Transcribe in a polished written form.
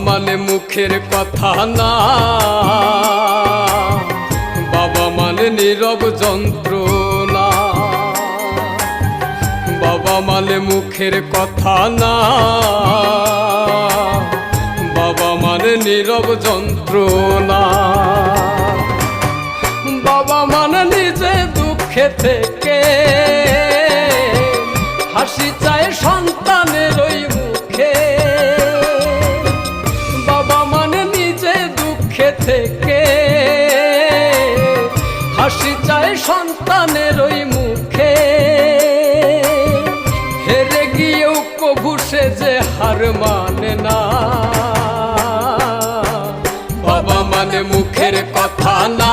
মানে মুখের কথা না, বাবা মানে নীরব যন্ত্রণা। বাবা মানে মুখের কথা না, বাবা মানে নীরব যন্ত্রণা। বাবা মানে নিজে দুঃখে থেকে হাসি চায় সন্তানের ওই মুখে। বাবা মানে নিজে দুঃখে থেকে হাসি চায় সন্তানের ওই মুখে। হেরে গিয়েও কভু সে যে হার মানে না। বাবা মানে মুখের কথা না,